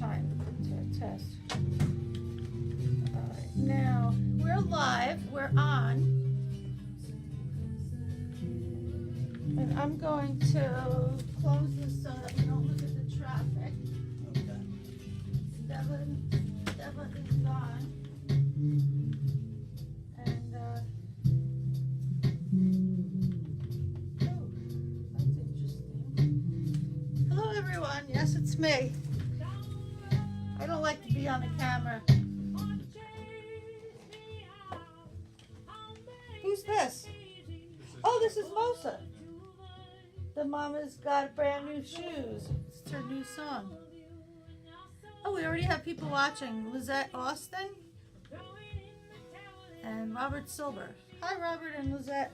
time to test. All right, now we're live. We're on. And I'm going to close this so that we don't look at the traffic. Okay. Devin is gone. And, oh, that's interesting. Hello, everyone. Yes, it's me. I don't like to be on the camera. Who's this? Oh, this is Mosa. The mama's got brand new shoes. It's her new song. Oh, we already have people watching. Lizette Austin and Robert Silver. Hi, Robert and Lizette.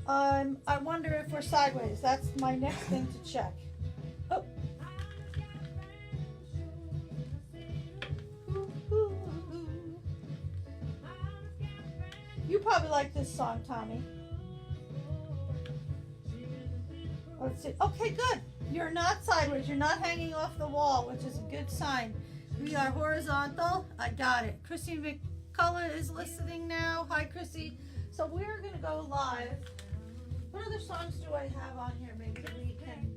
I wonder if we're sideways. That's my next thing to check. Oh. You probably like this song, Tommy. Let's see. Okay, good. You're not sideways. You're not hanging off the wall, which is a good sign. We are horizontal. I got it. Chrissy McCullough is listening now. Hi, Chrissy. So we're going to go live. What other songs do I have on here? Maybe that we can.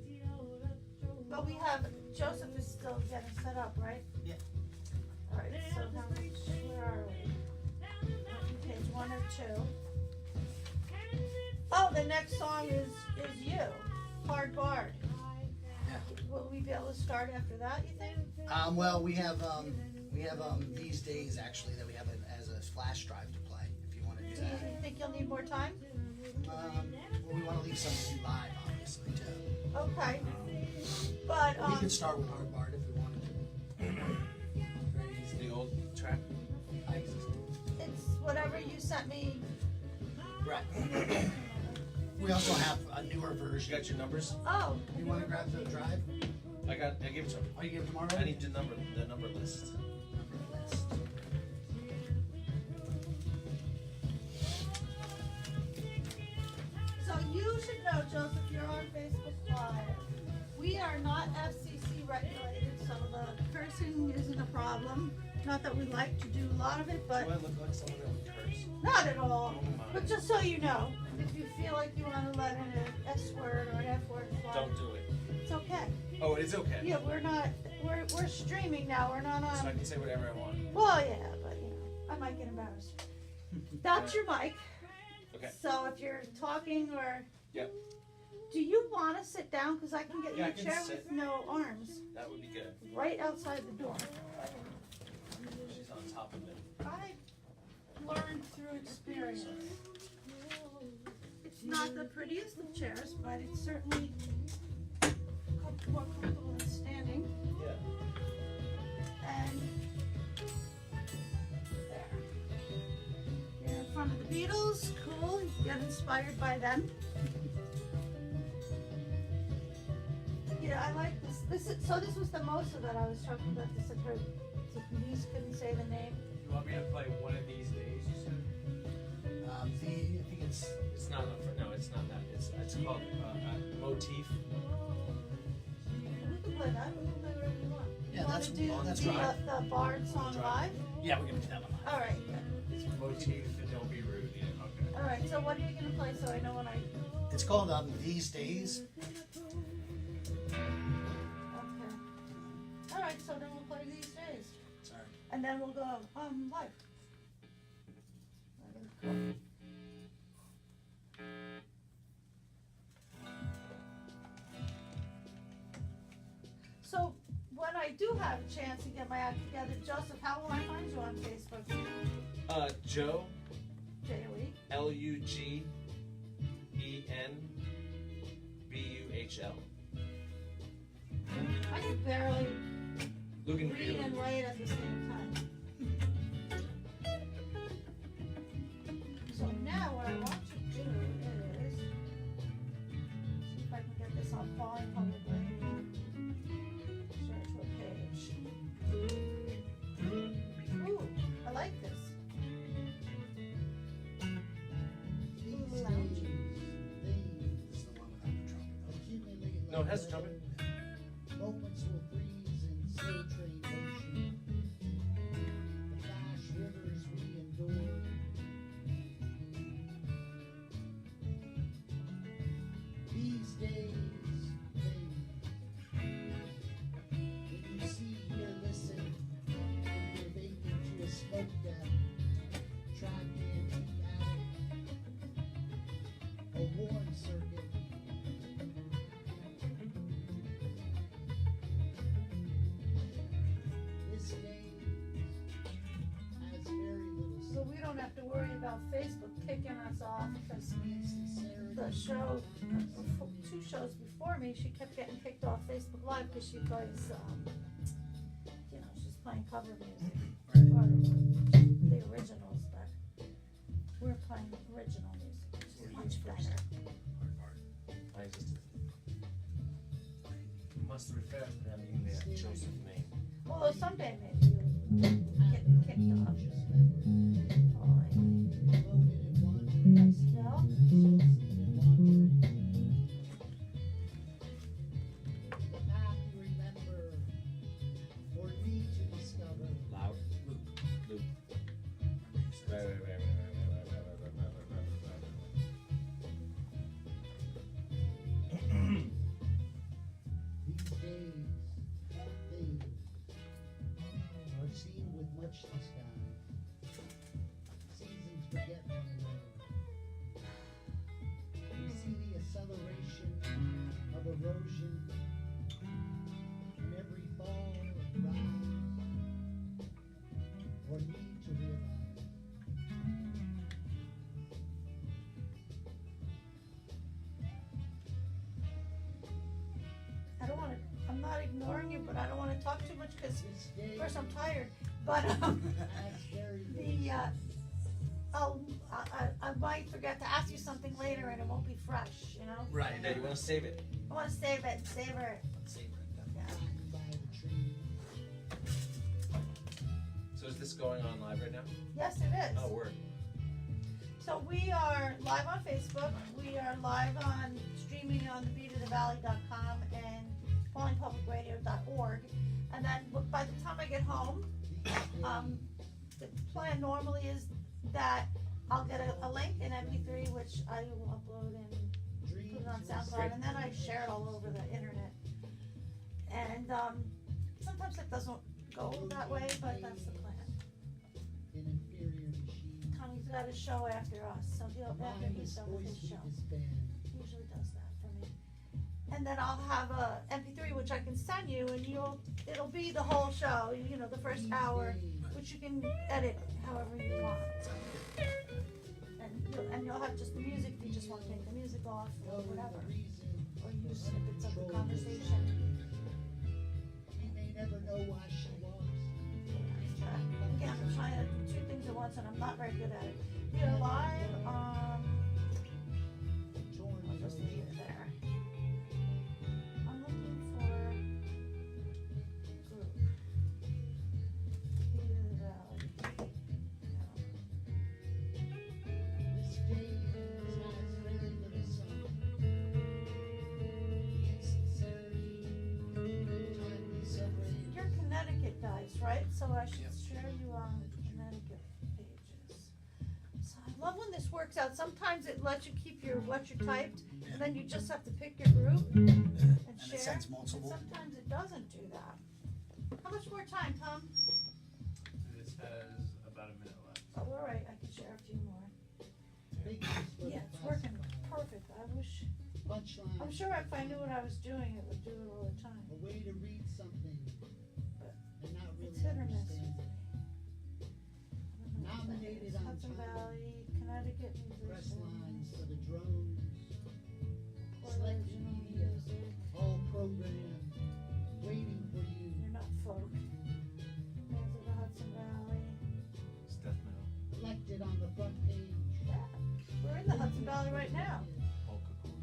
But we have, Joseph is still getting set up, right? Yeah. All right, so how much, where are we? Page 1 or 2. Oh, the next song is you. Hard Barred. Yeah. Will we be able to start after that, you think? Well, we have these days actually that we have it as a flash drive to play. If you want to do Do that. you think you'll need more time? Well, we want to leave something live, obviously, too. Okay. But, We could start with Hard Barred if we wanted to. Very easy. The old track. it's whatever you sent me. Right. We also have a newer You version. got your numbers? Oh. You want to grab the drive? I gave it to him. Oh, you gave it tomorrow? I need the number list. So you should know, Joseph, you're on Facebook Live. We are not FCC regulated, so the cursing isn't a problem. Not that we like to do a lot of it, Do I but look like someone that would curse? not at all. Oh my. But just so you know, if you feel like you want to let in an S word or an F word fly, Don't do it. it's okay. Oh, it's okay. Yeah, we're streaming now. We're not So I on. can say whatever I want. Well, yeah, but you know, I might get embarrassed. That's your mic. Okay. So if you're talking or. Yep. Do you want to sit down? Because I can get you Yeah, I a can chair sit. with no arms That would be good. right outside the door. She's on top of it. I learned through experience. It's not the prettiest of chairs, but it's certainly more comfortable than standing. Yeah. And there. You're in front of the Beatles. Cool. You get inspired by them. Yeah, I like this. This was the Mosa that I was talking about. This had her niece couldn't say the name. You want me to play One of These Days, you said? I think it's. It's not, no, it's not that. It's called Motif. We can play that. We can play whatever you want. Yeah, You want that's- to do that's the, right. the Bard song Drive. live? Yeah, we're gonna do that one. All right. Good. It's Motif and Don't Be Rude. Yeah, okay. All right. So what are you gonna play so I know when I? It's called These Days. Okay. All right. So then we'll play These Days, Sorry. and then we'll go live. So when I do have a chance to get my act together, Joseph, how will I find you on Facebook? Joe, J-O-E. Lugenbühl. I can barely read Lugenbühl. and write at the same time. So now what I want to do is see if I can get this on file publicly. Search web page. Ooh, I like this. Ooh, lounge. This is the one without the trumpet. No, it has a trumpet. Moments will freeze in slow train don't have to worry about Facebook kicking us off because the show, 2 shows before me, she kept getting kicked off Facebook Live because she plays, she's playing cover music. Part of the originals, but we're playing original music, which is much better. I just must refer to them in their chosen name. Although someday maybe you'll get kicked off. Nice smell. Loud. Luke. Right. These days fade, are seen with much disguise. Seasons forget one another. We see the acceleration of erosion in every fall and rise, or need to realize. I'm not ignoring you, but I don't want to talk too much because This day first I'm tired. But has very little I might forget to ask you something later and it won't be fresh, you know? Right, yeah, you wanna save it. I want to save it, savor it. Yeah. time by the tree. So is this going on live right now? Yes, it is. Oh, word. So we are live on Facebook. We are live on streaming on thebeatofthevalley.com and paulingpublicradio.org. And then by the time I get home, the plan normally is that I'll get a link in MP3, which I will upload and put it on SoundCloud, and then I share it all over the internet. And sometimes it doesn't go that way, but that's the plan. An inferior machine. Tommy's got a show after us, so after he's done with his show. He usually does that for me. And then I'll have a MP3 which I can send you, and it'll be the whole show, the first hour, which you can edit however you want. And you'll have just the music if you just want to take the music off or whatever, or use snippets of the conversation. We may never know why she was. Again, I'm trying to do 2 things at once, and I'm not very good at it. We are live on. I'll just leave it there. I'm looking for group. Beat of the Valley. No. This day has very little sun. The insincerity, timely suffering. You're Connecticut guys, right? So I should share you on Connecticut pages. So I love when this works out. Sometimes it lets you keep what you typed, and then you just have to pick your group and And share. it sends And multiple. sometimes it doesn't do that. How much more time, Tom? This has about a minute left. Oh, all right, I can share a few more. Figures for Yeah, the it's working classifier. perfect. I'm Punchline. sure if I knew what I was doing, it would do it all the time. A way to read something and not really It's hit or miss. understand it. Nominated on Hudson time. Valley, Connecticut Press lines musicians, for the drones. original Selected media. music. All programmed. Waiting for you. You're not folk. Fans of the Hudson Valley. It's death metal. Elected on the front page. Yeah, we're in the Hudson Valley right now. Polka chord.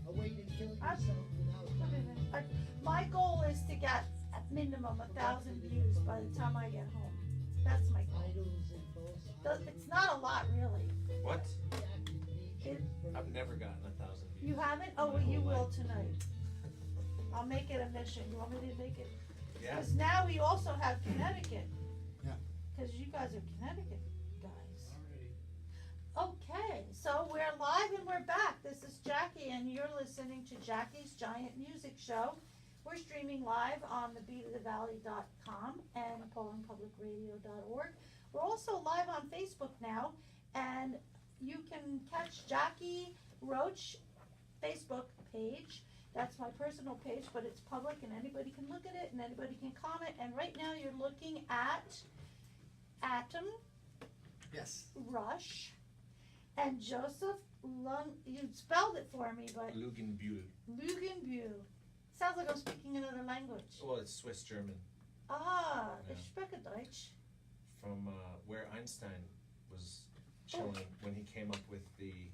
A way to kill I- yourself without dying. My goal is to get at minimum 1,000 views by the time I get home. That's my goal. Idols and false It's not a lot, really. What? It- I've never gotten 1,000 views. You haven't? Oh, well, you will tonight. I'll make it a mission. You want me to make it? Yeah. Because now we also have Connecticut. Yeah. Because you guys are Connecticut guys. Okay, so we're live and we're back. This is Jackie, and you're listening to Jackie's Giant Music Show. We're streaming live on thebeatofthevalley.com and paulingpublicradio.org. We're also live on Facebook now, and you can catch Jackie Roach Facebook page. That's my personal page, but it's public and anybody can look at it and anybody can comment. And right now you're looking at Atom Yes. Rush, and Joseph you spelled it for me, but Lugenbühl. Lugenbühl. Sounds like I'm speaking another language. Well, it's Swiss German. Ah, Yeah. ich spreche Deutsch. From where Einstein was chilling when he came up with the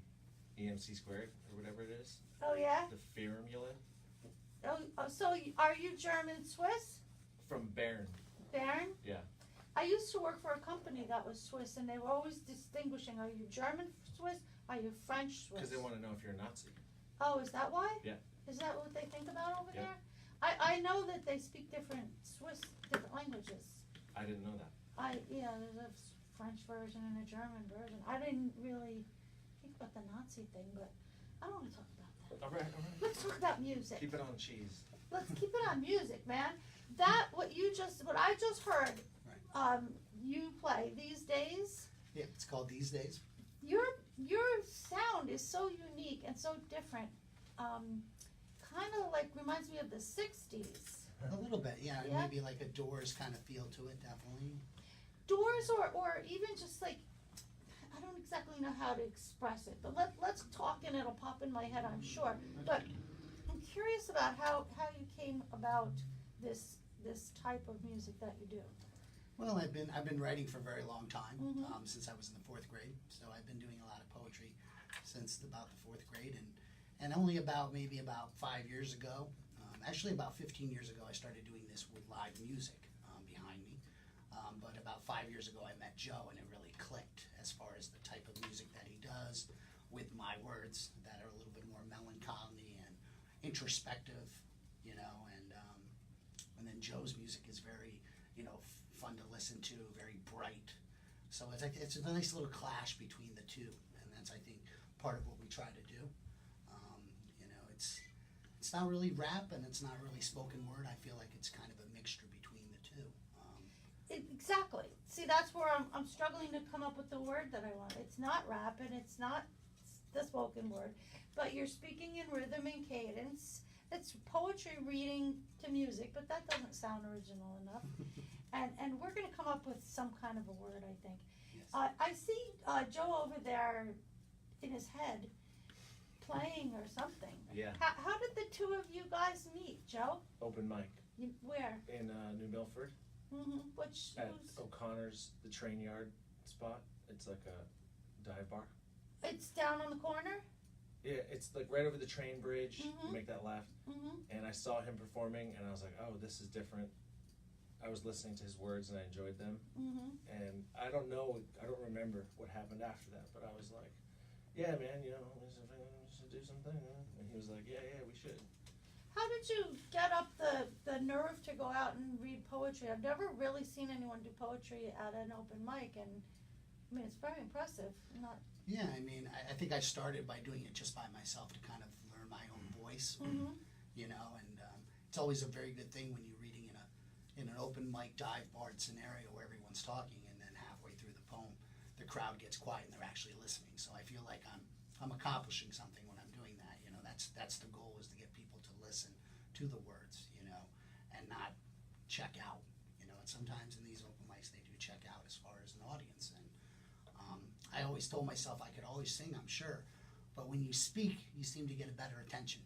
EMC squared or whatever it is. Oh yeah? The formula. So are you German Swiss? From Bern. Bern? Yeah. I used to work for a company that was Swiss, and they were always distinguishing, are you German Swiss? Are you French Swiss? Because they want to know if you're a Nazi. Oh, is that why? Yeah. Is that what they think about over Yeah. there? I know that they speak different languages. I didn't know that. There's a French version and a German version. I didn't really think about the Nazi thing, but I don't want to talk about that. All right. Let's talk about music. Keep it on cheese. Let's keep it on music, man. What I just heard, you play these days. Yeah, it's called These Days. Your sound is so unique and so different. Kind of like reminds me of the '60s. A little bit, yeah. Yeah. Maybe like a Doors kind of feel to it, definitely. Doors or even just like, I don't exactly know how to express it, but let's talk and it'll pop in my head, I'm sure. But I'm curious about how you came about this type of music that you do. Well, I've been writing for a very long time, Mhm. since I was in the 4th grade. So I've been doing a lot of poetry since about the 4th grade, and only about 5 years ago, actually about 15 years ago, I started doing this with live music behind me. But about 5 years ago, I met Joe, and it really clicked as far as the type of music that he does with my words that are a little bit more melancholy and introspective, you know, and then Joe's music is very, fun to listen to, very bright. So it's a nice little clash between the two, and that's, I think, part of what we try to do. It's not really rap and it's not really spoken word. I feel like it's kind of a mixture between the two. Exactly. See, that's where I'm struggling to come up with the word that I want. It's not rap and it's not the spoken word, but you're speaking in rhythm and cadence. It's poetry reading to music, but that doesn't sound original enough. And we're going to come up with some kind of a word, I think. Yes. I see Joe over there in his head playing or something. Yeah. How did the two of you guys meet, Joe? Open mic Where? in New Milford Which? at O'Connor's, the train yard spot. It's like a dive bar. It's down on the corner. Yeah, it's like right over the train bridge. Mhm. You make that left. And I saw him performing, and I was like, oh, this is different. I was listening to his words, and I enjoyed them. And I don't remember what happened after that, but I was like, yeah, man, we should do something. And he was like, yeah, we should. How did you get up the nerve to go out and read poetry? I've never really seen anyone do poetry at an open mic, and I mean, it's very impressive. Yeah, I think I started by doing it just by myself to kind of learn my own voice, and it's always a very good thing when you're reading in an open mic dive bar scenario where everyone's talking, and then halfway through the poem, the crowd gets quiet and they're actually listening. So I feel like I'm accomplishing something when I'm doing that. That's the goal, is to get people to listen to the words, and not check out. And sometimes in these open mics they do check out as far as an audience, and I always told myself I could always sing, I'm sure, but when you speak, you seem to get a better attention.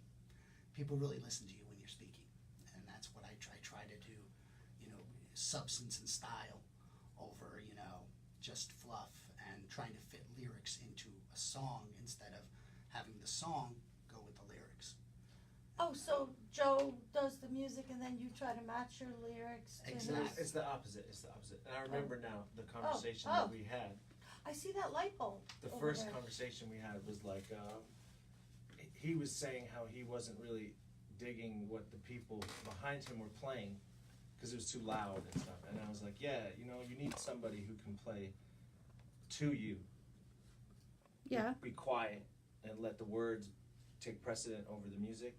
People really listen to you when you're speaking, and that's what I try to do. Substance and style over, just fluff, and trying to fit lyrics into a song instead of having the song go with the lyrics. Oh, so Joe does the music and then you try to match your lyrics to Exactly. his... It's the opposite. And I remember now the conversation Oh. that we had. I see that light bulb. The over first there. conversation we had was like, he was saying how he wasn't really digging what the people behind him were playing because it was too loud and stuff. And I was like, yeah, you need somebody who can play to you. Yeah. Be quiet and let the words take precedent over the music.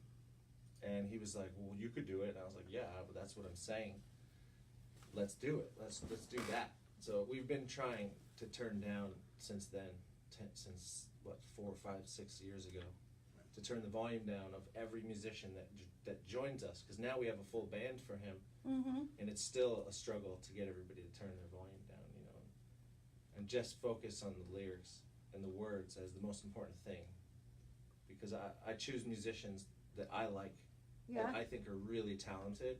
And he was like, well, you could do it. And I was like, yeah, but that's what I'm saying. Let's do it. Let's do that. So we've been trying to turn down since then, since 4 or 5, 6 years ago, to turn the volume down of every musician that joins us, because now we have a full band for him, and it's still a struggle to get everybody to turn their volume down. and just focus on the lyrics and the words as the most important thing. Because I choose musicians that I like, Yeah. that I think are really talented,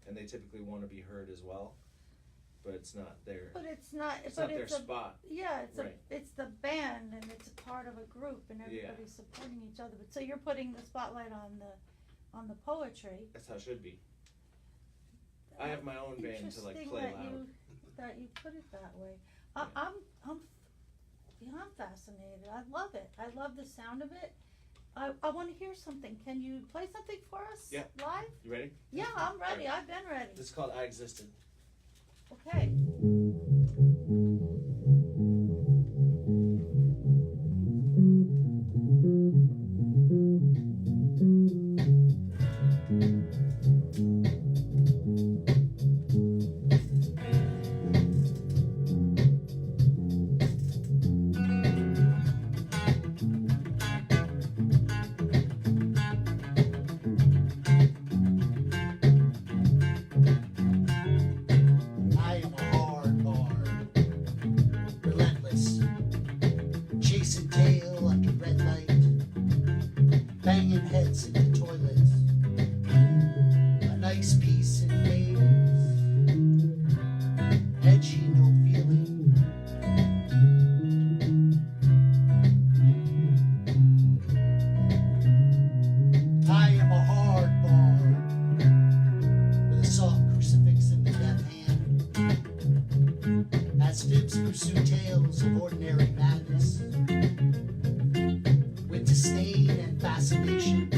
and they typically want to be heard as well, but it's not their, But it's not. it's but not their it's a, spot. Yeah, it's Right. it's the band, and it's a part of a group, and everybody's supporting each other. But so you're putting the spotlight on the poetry. That's how it should be. I have my own band to like Interesting play that loud. that you put it that way. Yeah. I'm fascinated. I love it. I love the sound of it. I want to hear something. Can you play something for us? Yeah. Live? You ready? Yeah, I'm ready. I've been ready. This is called I Existed. Okay. I am a hard bard, relentless, chasing tail under red light, banging heads into toilets, a nice piece in waves, edgy, no feeling. I am a hard bard, with a soft crucifix in the death hand, as fibs pursue tales of ordinary madness, with disdain and fascination.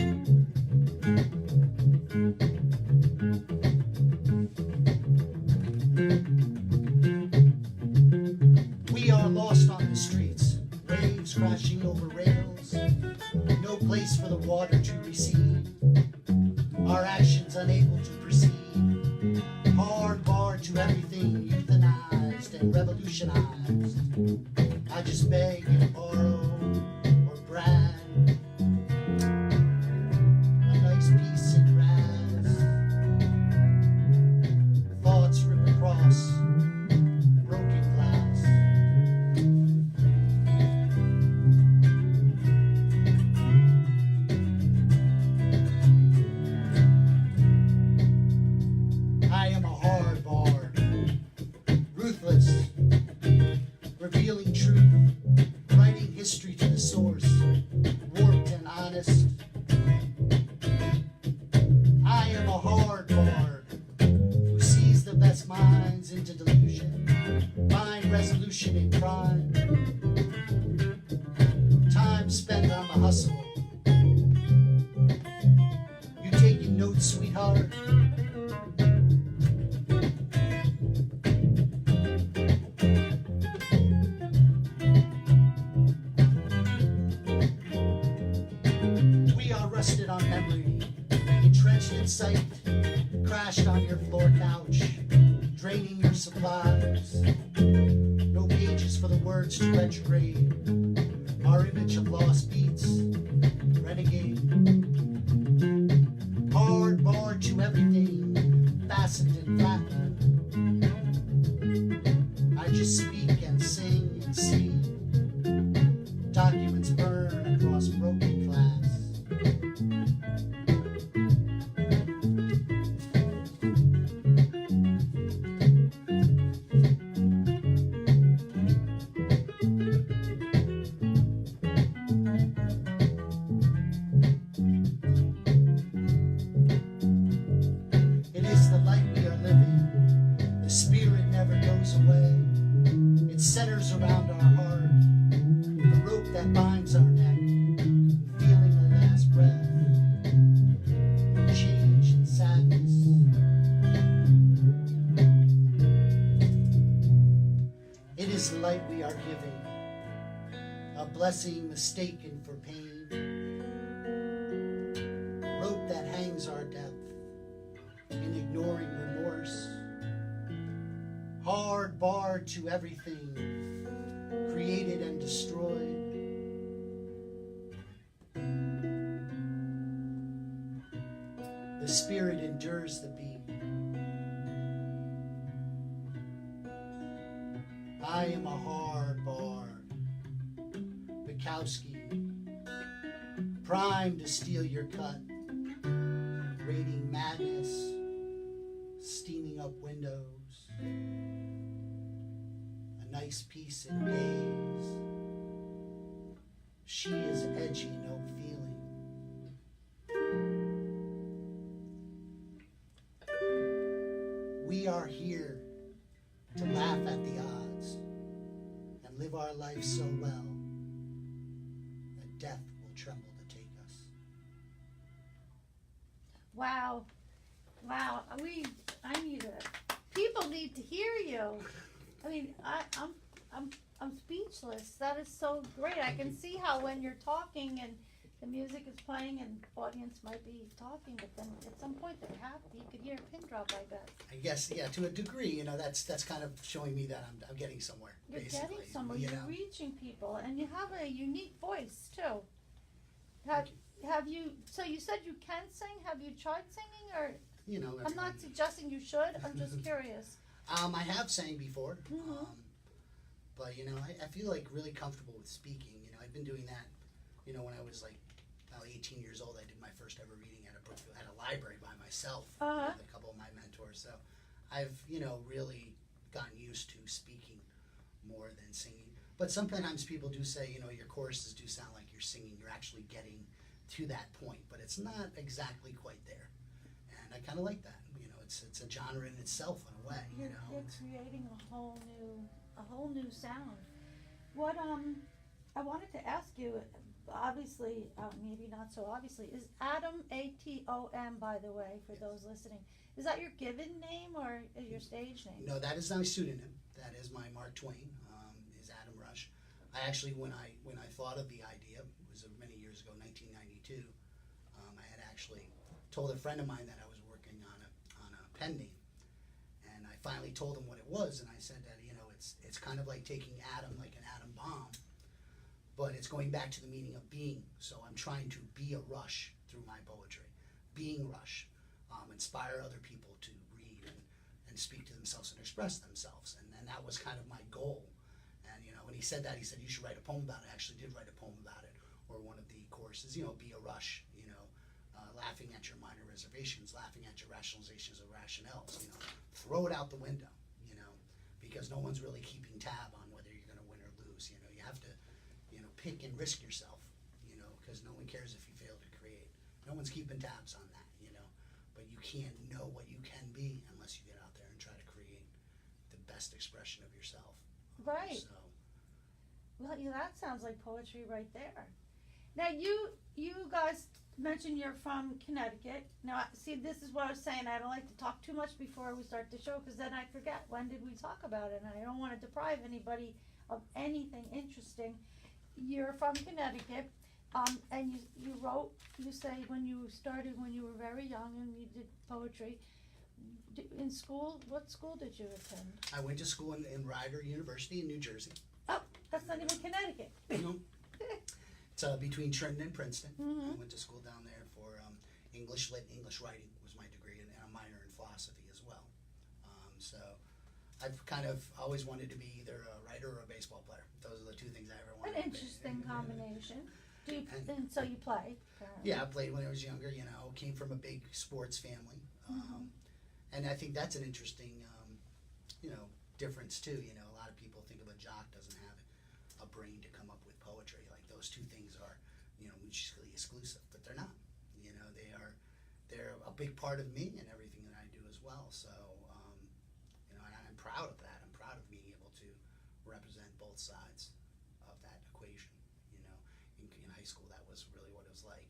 We are lost on the streets, waves crashing over rails, no place for the water to recede, our actions unable to proceed, hard barred to everything euthanized and revolutionized. I just beg and borrow or brag, a nice piece in raz, thoughts rip across broken glass. I am a hard bard, ruthless, revealing truth, writing history to the source, warped and honest. I am a hard bard, who sees the best minds into delusion, find resolution in crime, time spent on the hustle. You taking notes, sweetheart? We are rusted on memory, entrenched in sight, crashed on your floor couch, draining your supplies. No pages for the words to retrograde. Our image of lost beats, renegade. Hard barred to everything, fastened and flattened. I just speak and sing and see. Documents burn across broken glass. It is the light we are living. The spirit never goes away. It centers around our heart. The rope that binds our neck. Feeling the last breath. Change and sadness. It is the light we are giving. A blessing mistaken for pain. Rope that hangs our depth in ignoring remorse. Hard barred to everything, created and destroyed. The spirit endures the beat. I am a hard bard, Bukowski, primed to steal your cut, raiding madness, steaming up windows, a nice piece in days. She is edgy, no feeling. We are here to laugh at the odds and live our life so well that death will tremble to take us. Wow. Wow. People need to hear you. I mean, I'm speechless. That is so great. I can see how when you're talking and the music is playing and the audience might be talking, but then at some point you could hear a pin drop, I bet. I guess, yeah, to a degree, you know, that's kind of showing me that I'm getting somewhere. You're basically, getting somewhere. you You're know. reaching people, and you have a unique voice too. Thank Have you? So you said you can sing. Have you tried singing, or You know, I'm not suggesting you should. I'm just curious. I have sang before, Mhm. but you know, I feel like really comfortable with speaking. You know, I've been doing that. You know, when I was like about 18 years old, I did my first ever reading at a library by myself Uh-huh. with a couple of my mentors. So I've really gotten used to speaking more than singing. But sometimes people do say, your choruses do sound like you're singing. You're actually getting to that point, but it's not exactly quite there. And I kind of like that. It's a genre in itself in a way. You're creating a whole new sound. What I wanted to ask you, obviously, maybe not so obviously, is Atom, ATOM, by the way, for those listening. Is that your given name or your stage name? No, that is my pseudonym. That is my Mark Twain. Is Adam Rush. I actually, when I thought of the idea, it was many years ago, 1992. I had actually told a friend of mine that I was working on a pen name, and I finally told him what it was, and I said that it's kind of like taking atom, like an atom bomb, but it's going back to the meaning of being. So I'm trying to be a rush through my poetry, being rush, inspire other people to read and speak to themselves and express themselves, and that was kind of my goal. And when he said that, he said you should write a poem about it. I actually did write a poem about it, or one of the courses, be a rush, laughing at your minor reservations, laughing at your rationalizations or rationales, throw it out the window, because no one's really keeping tab on whether you're going to win or lose. You have to, pick and risk yourself, because no one cares if you fail to create. No one's keeping tabs on that, but you can't know what you can be unless you get out there and try to create the best expression of yourself. Right. So, Well, that sounds like poetry right there. Now, you guys mentioned you're from Connecticut. Now, see, this is what I was saying. I don't like to talk too much before we start the show, because then I forget when did we talk about it, and I don't want to deprive anybody of anything interesting. You're from Connecticut, and you say when you started when you were very young and you did poetry. In school, what school did you attend? I went to school in Rider University in New Jersey. Oh, that's not even Connecticut. It's between Trenton and Princeton. Mhm. I went to school down there for English Lit, English Writing was my degree, and a minor in philosophy as well. So I've kind of always wanted to be either a writer or a baseball player. Those are the two things I ever wanted An to be. interesting combination. And- And so you play? Apparently. Yeah, I played when I was younger, came from a big sports family. And I think that's an interesting, difference too. A lot of people think of a jock doesn't have a brain to come up with poetry. Like those two things are, mutually exclusive, but they're not. They're a big part of me and everything that I do as well. So, and I'm proud of that. I'm proud of being able to represent both sides of that equation. In high school, that was really what it was like.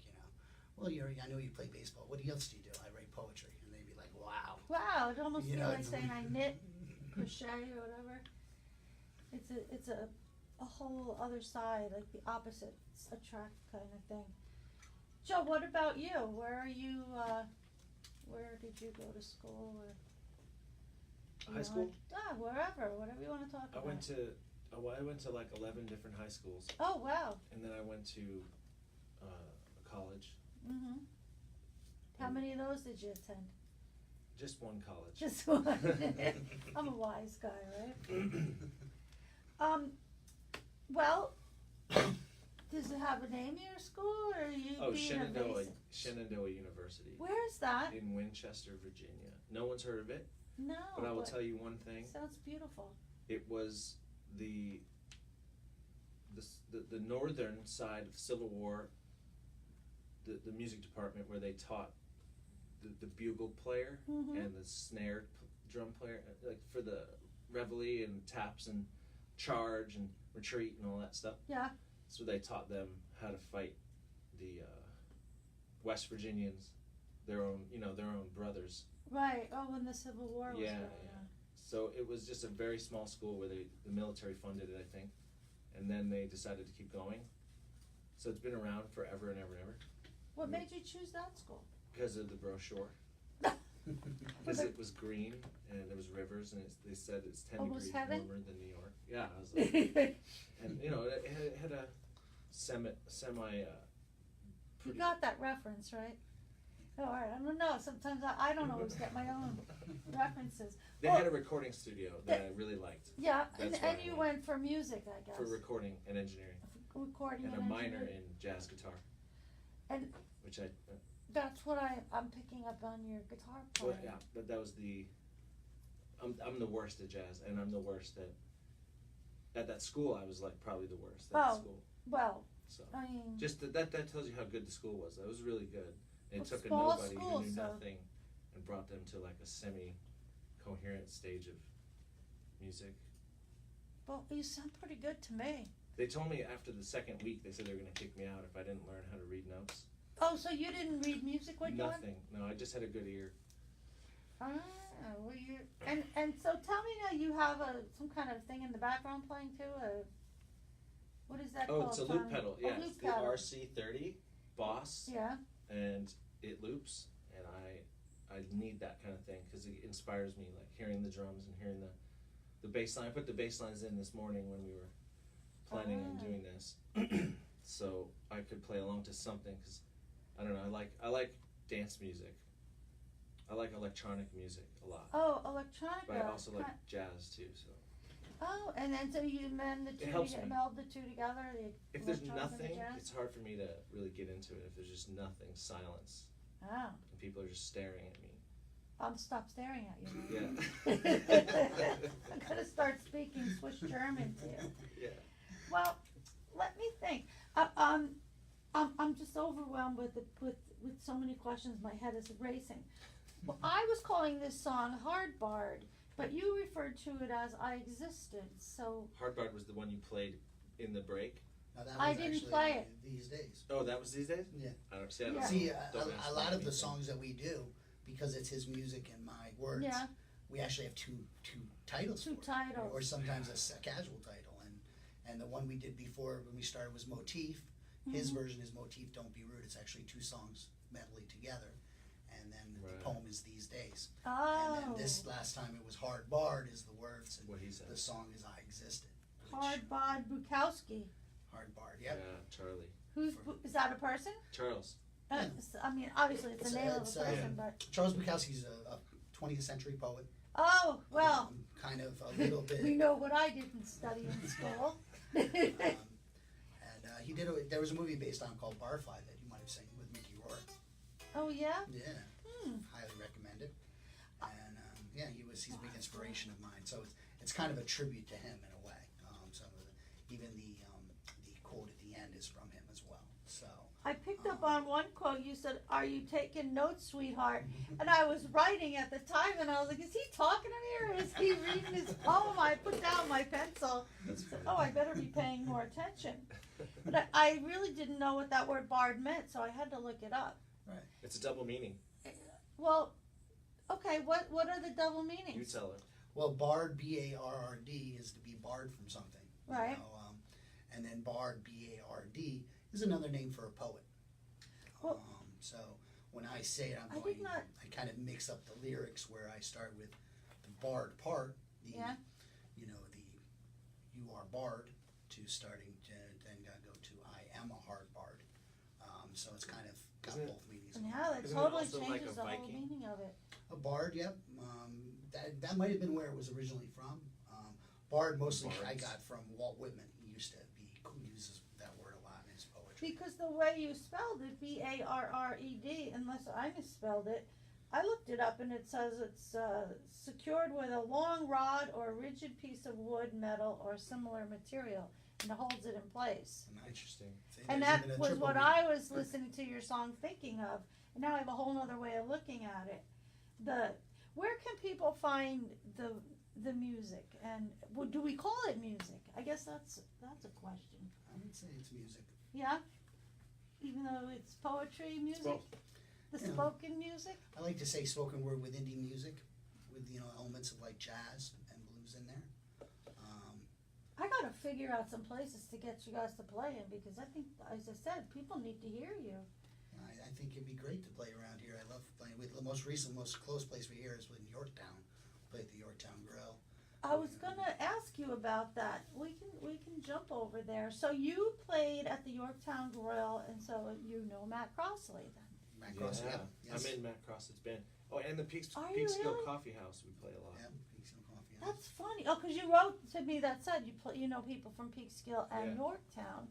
Well, I know you play baseball. What else do you do? I write poetry, and they'd be like, "Wow." Wow, it almost You feels know, like it's- saying I knit, crochet, or whatever. It's a whole other side, like the opposites attract kind of thing. Joe, what about you? Where are you? Where did you go to school? Or High school? Wherever, whatever you want to talk I about. went to like 11 different high schools, Oh wow. and then I went to college. Mhm. How many of those did you attend? Just one college. Just one. I'm a wise guy, right? Well, does it have a name, your school, or are you Oh, being Shenandoah, evasive? Shenandoah University Where is that? in Winchester, Virginia. No one's heard of it, No, but I will tell you one thing. sounds beautiful. It was the northern side of the Civil War, the music department where they taught the bugle player Mhm. and the snare drum player, like for the reveille and taps and charge and retreat and all that stuff. Yeah. So they taught them how to fight the West Virginians, their own brothers. Right. Oh, when the Civil War was Yeah, going yeah. on. So it was just a very small school where the military funded it, I think, and then they decided to keep going. So it's been around forever and ever and ever What made you choose that school? because of the brochure. Because it was green and there was rivers and they said it's 10 Almost degrees heaven? warmer than New York. Yeah, I was like, and it had a semi You pretty. got that reference, right? Oh, all right. I don't know. Sometimes I don't always get my own references. They had a recording studio that I really liked Yeah, and, That's why and I you went. went for music, I guess. for recording and engineering Recording and a minor in jazz guitar, And which I. that's what I'm picking up on your guitar Well, playing. yeah, but that was the. I'm the worst at jazz, and I'm the worst at that school. I was like probably the worst at Oh. the school. Well, So I mean, just that tells you how good the school was. That was really good. And it Well, took a small nobody school, who knew so- nothing and brought them to like a semi-coherent stage of music. well, you sound pretty good to me. They told me after the second week they said they were going to kick me out if I didn't learn how to read notes. Oh, so you didn't read music when you went? Nothing. No, I just had a good ear. Ah, well, you and so tell me now, you have some kind of thing in the background playing too. What is that Oh, called? it's a loop Tommy? pedal. A Yeah, loop it's the pedal. RC30 Boss. Yeah. And it loops, and I need that kind of thing because it inspires me, like hearing the drums and hearing the bass line. I put the bass lines in this morning when we were planning on Ah. doing this, so I could play along to something. Because I don't know, I like dance music. I like electronic music a lot, Oh, electronica. but I also like jazz too. So Oh, and then so you helps me. meld the two together. The if there's electronic and the nothing, jazz? it's hard for me to really get into it. If there's just nothing, silence, Oh, and people are just staring at me. I'll stop staring at you. Yeah. I'm gonna start speaking Swiss German to you. Yeah. Well, let me think. I'm just overwhelmed with so many questions. My head is racing. Well, I was calling this song Hard Barred, but you referred to it as I Existed. So Hardbard was the one you played in the break. Now, that I was didn't actually play it. These days. Oh, that was these days? Yeah. I don't see. I don't Yeah. know. See, Don't ask a me lot of the anything. songs that we do, because it's his music and my words, yeah, we actually have two titles two for it. titles. Or sometimes a casual title. And the one we did before when we started was Motif. His Mhm. version is Motif, Don't Be Rude. It's actually two songs medley together. And then Right. the poem is These Days. Oh, And then this last time it was Hard Barred is the words. And What he said. the song is I Existed. which- Hard Barred Bukowski. Hard Barred, Yeah, yep. Charlie. Is that a person? Charles. Yeah. I mean, obviously it's the name of It's, a person, but Charles Bukowski's a 20th century poet. oh well. Kind of a little bit. We know what I didn't study in school. And he did. There was a movie based on him called Barfly that you might have seen with Mickey Rourke. Oh yeah. Yeah, Hmm. highly recommend it. And yeah, he's a big inspiration of mine. So it's kind of a tribute to him in a way. Some of even the quote at the end is from him as well. So I picked up on one quote. You said, "Are you taking notes, sweetheart?" And I was writing at the time, and I was like, "Is he talking to me, or is he reading his poem?" I put down my pencil. That's Said, funny. "Oh, I better be paying more attention." But I really didn't know what that word "barred" meant, so I had to look it up. It's a double meaning. Well, okay. What are the double meanings? You tell her. well, barred, B-A-R-R-D, is to be barred from something. you Right. know, and then barred, B-A-R-D, is another name for a poet. Well- So when I say it, I did not- I kind of mix up the lyrics where I start with the barred part, the Yeah. you are barred, to starting to then go to I am a hard barred. So it's kind of got Isn't it- both meanings. And going how on. that Isn't it totally also like changes a the whole Viking? meaning of it. A bard, yep. That might have been where it was originally from. Bard mostly I Bards. got from Walt Whitman. He used to be, who uses that word a lot in his poetry. Because the way you spelled it, Barred, unless I misspelled it, I looked it up and it says it's secured with a long rod or rigid piece of wood, metal, or similar material, and it holds it in place. Interesting. See, And there's that even a was triple what meaning. I was listening to your song thinking of. And now I have a whole other way of looking at it. Where can people find the music, and do we call it music? I guess that's a question. I would say it's music. Yeah, even though it's poetry music, both. the Yeah. spoken music. I like to say spoken word with indie music, with elements of like jazz and blues in there. I gotta figure out some places to get you guys to play in, because I think, as I said, people need to hear you. I think it'd be great to play around here. I love playing. With the most close place we hear is in Yorktown. Play at the Yorktown Grill. I was gonna ask you about that. We can jump over there. So you played at the Yorktown Grill, and so you know Matt Crossley then. Matt Cross, yeah. Yes. I'm in Matt Cross's band. Oh, and the Are you Peekskill really? Coffee House we play a lot. Yeah, Peekskill Coffee House. That's funny. Oh, because you wrote to me that said you know people from Peekskill and Yeah. Yorktown.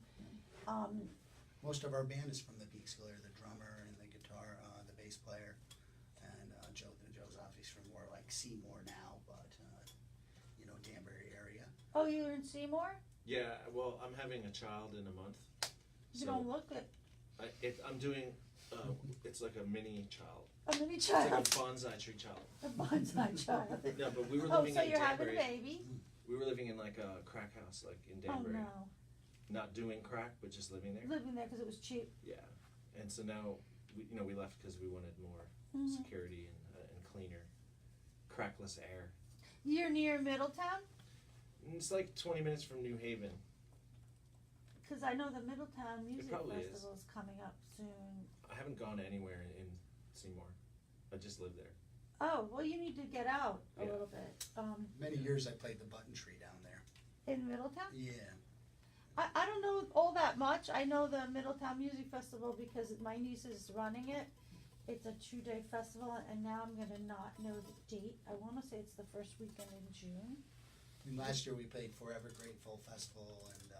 Most of our band is from the Peekskill, the drummer and the guitar, the bass player, and Joe's obviously from more like Seymour now, but Danbury area. Oh, you're in Seymour? Yeah, well, I'm having a child in a month. You So don't look it. I'm doing, it's like a mini child. A mini It's like a child. bonsai tree child. A bonsai child. No, but we were Oh, living so in you're having Danbury. a baby? We were living in like a crack house, like in Oh Danbury. no. Not doing crack, but just living there. Living there because it was cheap. Yeah, and so now we left because we wanted more Mhm. security and cleaner, crackless air. You're near Middletown? And it's like 20 minutes from New Haven. Because I know the Middletown Music probably is. Festival is coming up soon. I haven't gone anywhere in Seymour. I just live there. Oh, well, you need to get out a Yeah. little bit. Many years I played the Button Tree down there. In Middletown? Yeah. I don't know all that much. I know the Middletown Music Festival because my niece is running it. It's a 2-day festival, and now I'm going to not know the date. I want to say it's the first weekend in June. Last year we played Forever Grateful Festival and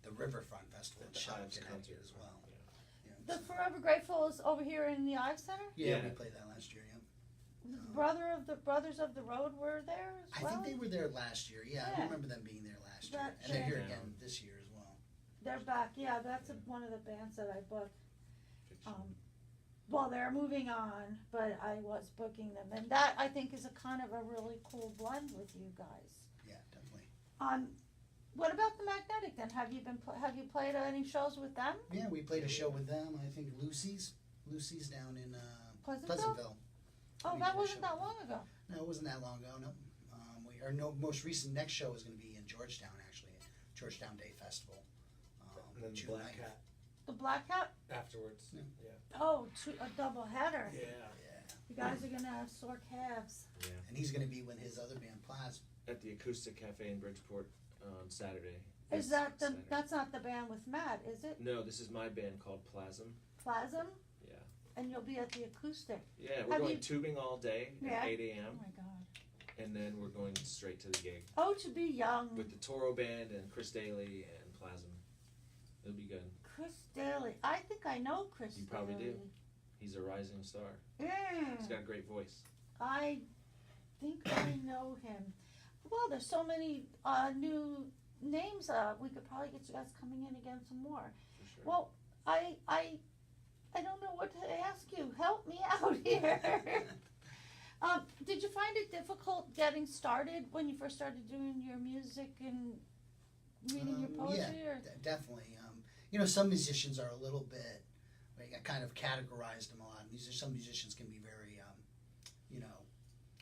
the Riverfront Festival in At the Charlotte, Ives Connecticut concert as well. Yeah. The So- Forever Grateful is over here in the Ives Center. Yeah, Yeah. we played that last year. Yeah. The Brothers of the Road were there as I well. think they were there last year. Yeah, I Yeah. remember them being there last year, That and they're here changed. again this year as well. They're back. Yeah, that's one of the bands that I booked. Fiction. Well, they're moving on, but I was booking them, and that I think is a kind of a really cool blend with you guys. Yeah, definitely. What about the Magnetic then? Have you played any shows with them? Yeah, we played a show with them. I think Lucy's down in Pleasantville. Oh, We that did a wasn't show. that long ago. No, it wasn't that long ago. No, our most recent next show is going to be in Georgetown, actually, Georgetown Day Festival. And then June Black 9th. Cat The Black Hat. afterwards. Yeah. Yeah. Oh, a double header. Yeah. Yeah, You guys are gonna have sore calves. Yeah. and he's going to be with his other band, Plasma. At the Acoustic Cafe in Bridgeport on Saturday. Is This that Saturday. that's not the band with Matt, is it? No, this is my band called Plasm. Plasm? Yeah. And you'll be at the acoustic. Yeah, we're Have going you- tubing all day Yeah. at 8 Oh a.m. my god. and then we're going straight to the gig Oh, to be young. with the Toro Band and Chris Daly and Plasm. It'll be good. Chris Daly. I think I know Chris You probably Daly. do. He's a rising star. Mm. He's got a great voice. I think I know him. Well, there's so many new names. We could probably get you guys coming in again some more. For sure. Well, I don't know what to ask you. Help me out here. Did you find it difficult getting started when you first started doing your music and reading your poetry? Yeah, Or? definitely. Some musicians are a little bit. I kind of categorized them a lot. Some musicians can be very,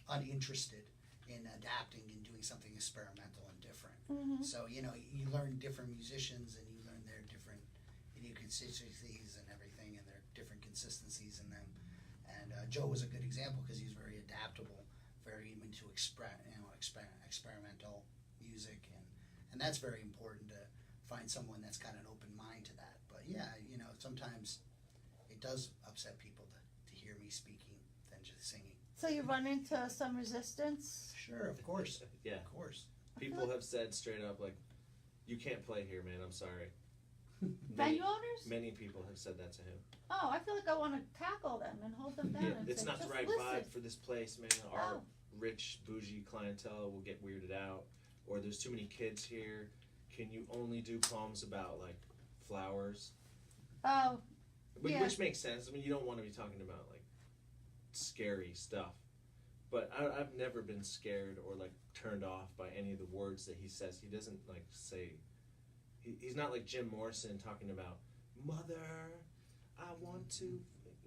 uninterested in adapting and doing something experimental and different. Mm-hmm. So you learn different musicians and you learn their different idiosyncrasies and everything, and their different consistencies in them. And Joe was a good example because he's very adaptable, very into experimental music, and that's very important to find someone that's got an open mind to that. But yeah, sometimes it does upset people to hear me speaking than just singing. So you run into some resistance? Sure, of course, Yeah. of course. People have said straight up, like, you can't play here, man, I'm sorry. Venue owners? Many people have said that to him. Oh, I feel like I want to tackle them and hold them down and It's say, not the just right listen. vibe for this place, man. Our Oh. rich, bougie clientele will get weirded out. Or there's too many kids here. Can you only do poems about, like, flowers? Oh, yeah. Which makes sense. I mean, you don't want to be talking about, like, scary stuff. But I've never been scared or, like, turned off by any of the words that he says. He doesn't, like, say... He's not like Jim Morrison talking about, Mother, I want to...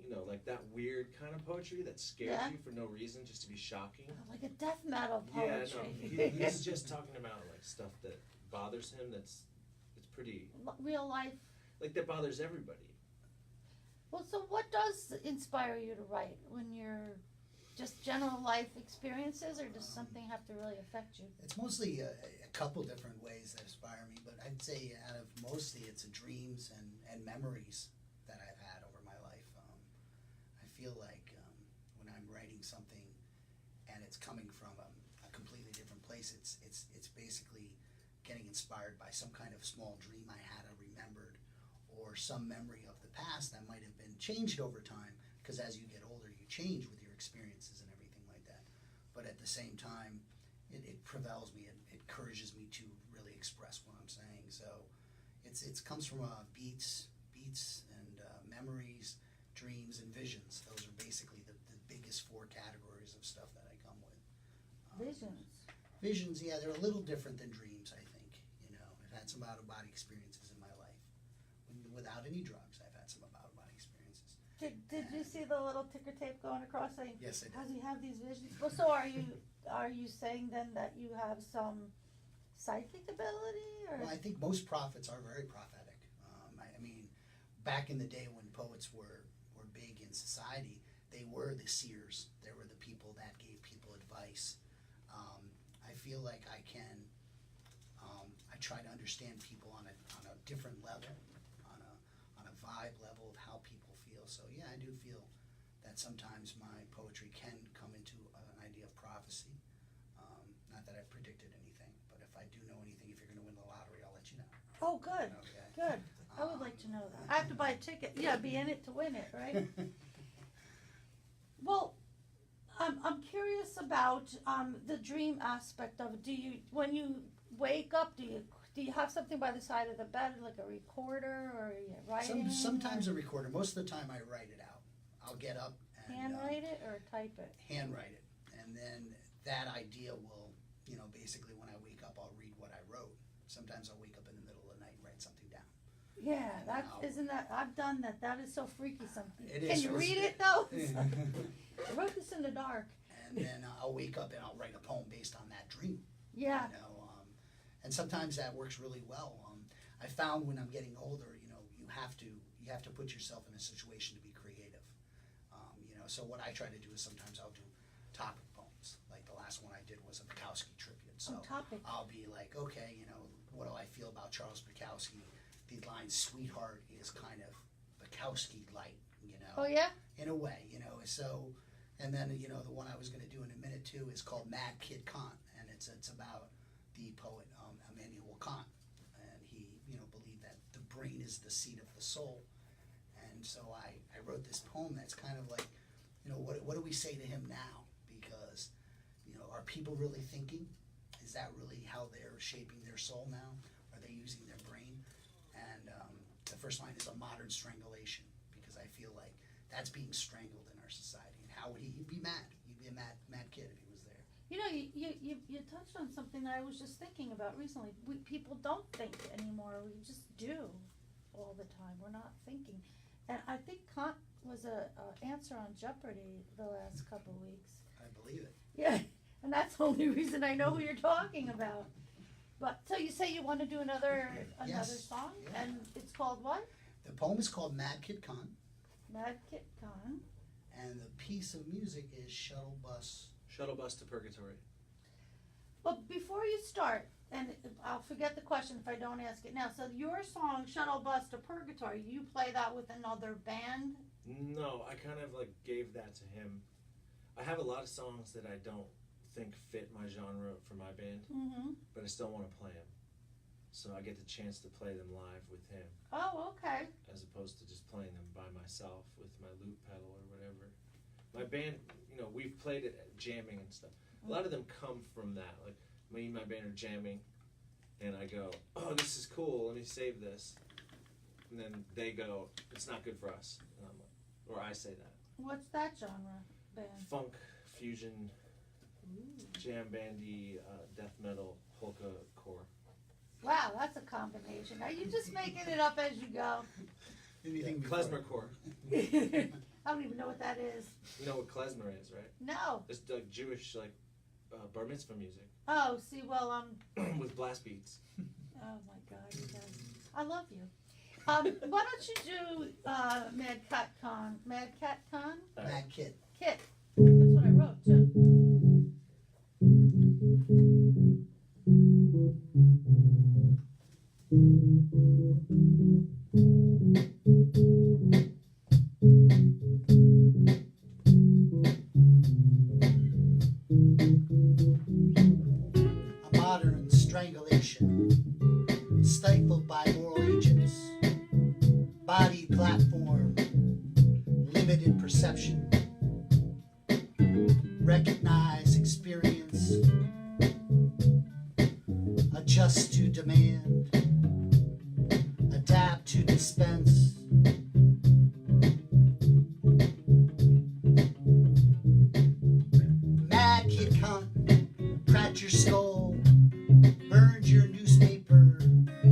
You know, like that weird kind of poetry that scares Yeah. you for no reason, just to be shocking. Like a death metal Yeah, poetry. no, he's just talking about, like, stuff that bothers him it's pretty... Real life. Like, that bothers everybody. Well, so what does inspire you to write when you're just general life experiences, or does something have to really affect you? It's mostly a couple different ways that inspire me, but I'd say out of mostly it's dreams and memories that I've had over my life. I feel like when I'm writing something and it's coming from a completely different place, it's basically getting inspired by some kind of small dream I had or remembered, or some memory of the past that might have been changed over time, because as you get older you change with your experiences and everything like that. But at the same time, it propels me, it encourages me to really express what I'm saying. So it comes from beats and memories, dreams, and visions. Those are basically the biggest four categories of stuff that I come with. Visions. Visions, yeah, they're a little different than dreams, I think. You know, I've had some out-of-body experiences in my life. Without any drugs, I've had some out-of-body experiences. Did you see the little ticker tape going across saying, Yes, I did. how do you have these visions? Well, so are you saying then that you have some psychic ability, or? Well, I think most prophets are very prophetic. I mean, back in the day when poets were big in society, they were the seers. They were the people that gave people advice. I feel like I can. I try to understand people on a different level, on a vibe level of how people feel. So yeah, I do feel that sometimes my poetry can come into an idea of prophecy. Not that I've predicted anything, but if I do know anything, if you're going to win the lottery, I'll let you know. Oh, good, Okay. good. I would like to know that. I have to buy a ticket. Yeah, be in it to win it, right? Well, I'm curious about the dream aspect of it. When you wake up, do you have something by the side of the bed, like a recorder, or are you writing? Sometimes a recorder. Most of the time, I write it out. I'll get up and Handwrite it or type it? handwrite it, and then that idea will, basically when I wake up, I'll read what I wrote. Sometimes I'll wake up in the middle of the night and write something down. Yeah, I've done that. That is so freaky something. It Can is. you read it though? I wrote this in the dark. And then I'll wake up and I'll write a poem based on that dream. Yeah. And sometimes that works really well. I found when I'm getting older, you have to put yourself in a situation to be creative. So what I try to do is sometimes I'll do topic poems. Like the last one I did was a Bukowski tribute. So Topic. I'll be like, okay, what do I feel about Charles Bukowski? The line "sweetheart" is kind of Bukowski light, Oh yeah. in a way, So, and then the one I was going to do in a minute too is called Mad Kid Kant, and it's about the poet Immanuel Kant, and he believed that the brain is the seat of the soul, and so I wrote this poem that's kind of like, what do we say to him now? Because are people really thinking? Is that really how they're shaping their soul now? Are they using their brain? And the first line is a modern strangulation, because I feel like that's being strangled in our society. And how would he'd be mad? He'd be a mad kid if he was there. You touched on something that I was just thinking about recently. People don't think anymore. We just do all the time. We're not thinking. And I think Kant was a answer on Jeopardy the last couple weeks. I believe it. Yeah, and that's the only reason I know who you're talking about. But so you say you want to do another Yes. song, Yeah. and it's called what? The poem is called Mad Kid Kant, Mad Kit Con. and the piece of music is Shuttle Bus. Shuttle bus to purgatory. But before you start, and I'll forget the question if I don't ask it now. So your song "Shuttle Bus to Purgatory," you play that with another band? No, I kind of like gave that to him. I have a lot of songs that I don't think fit my genre for my band, but I still want to play them. So I get the chance to play them live with him, Oh, okay. as opposed to just playing them by myself with my loop pedal or whatever. My band, you know, we've played it at jamming and stuff. A lot of them come from that. Like, me and my band are jamming, and I go, oh, this is cool, let me save this. And then they go, it's not good for us. And I'm like, or I say that. What's that genre band? Funk, fusion, jam bandy, death metal, polka core. Wow, that's a combination. Are you just making it up as you go? Anything before- Klezmer core. I don't even know what that is. You know what klezmer is, right? No. It's like Jewish, like bar mitzvah music Oh, see, well, with blast beats. oh my God, you guys. I love you. Why don't you do Mad Cat Con? Mad Kid. Kit. That's what I wrote too. A modern strangulation, stifled by moral agents, body platform, limited perception, recognize experience, adjust to demand, adapt to dispense. Mad kid cunt, cracked your skull, burned your newspaper